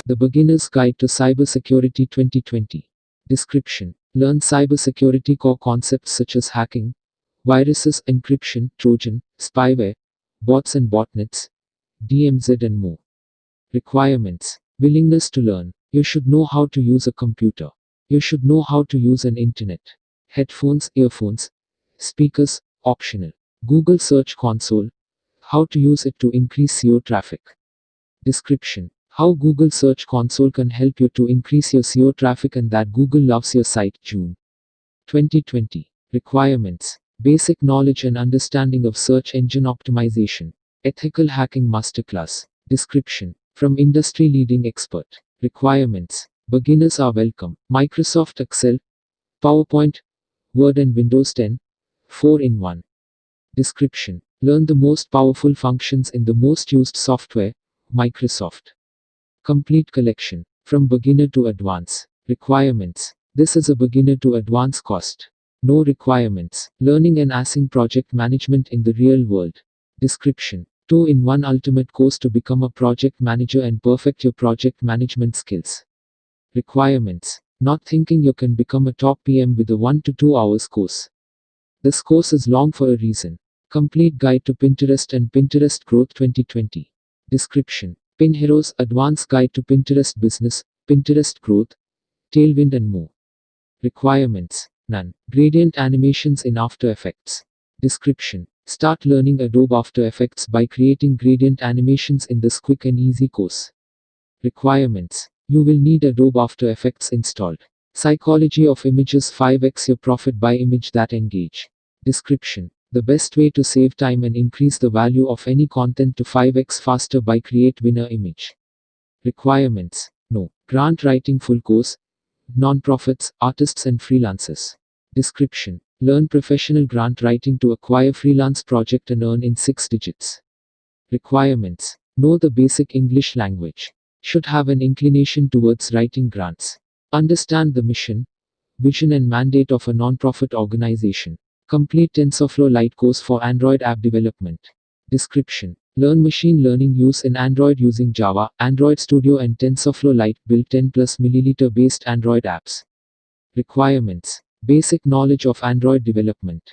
The Beginner's Guide to Cybersecurity 2020. Description: learn cybersecurity core concepts such as hacking, viruses, encryption, Trojan, spyware, bots and botnets, DMZ and more. Requirements: willingness to learn. You should know how to use a computer. You should know how to use an internet. Headphones, earphones, speakers, optional. Google Search Console. How to use it to increase SEO traffic. Description: how Google Search Console can help you to increase your SEO traffic and that Google loves your site. June 2020. Requirements: basic knowledge and understanding of search engine optimization. Ethical hacking masterclass. Description: from industry leading expert. Requirements: beginners are welcome. Microsoft Excel, PowerPoint, Word and Windows 10, 4-in-1. Description: learn the most powerful functions in the most used software, Microsoft. Complete collection. From beginner to advance. Requirements: this is a beginner to advance cost. No requirements. Learning an Acing Project Management in the real world. Description: 2-in-1 ultimate course to become a project manager and perfect your project management skills. Requirements: not thinking you can become a top PM with a 1 to 2 hours course. This course is long for a reason. Complete Guide to Pinterest and Pinterest Growth 2020. Description: Pin Heroes Advanced Guide to Pinterest Business, Pinterest Growth, Tailwind and more. Requirements: none. Gradient animations in After Effects. Description: start learning Adobe After Effects by creating gradient animations in this quick and easy course. Requirements: you will need Adobe After Effects installed. Psychology of Images 5x your profit by image that engage. Description: the best way to save time and increase the value of any content to 5x faster by create winner image. Requirements: no. Grant writing full course, non-profits, artists and freelancers. Description: learn professional grant writing to acquire freelance project and earn in 6 digits. Requirements: know the basic English language. Should have an inclination towards writing grants. Understand the mission, vision and mandate of a non-profit organization. Complete TensorFlow Lite course for Android app development. Description: learn machine learning use in Android using Java, Android Studio and TensorFlow Lite. Build 10 plus milliliter based Android apps. Requirements: basic knowledge of Android development.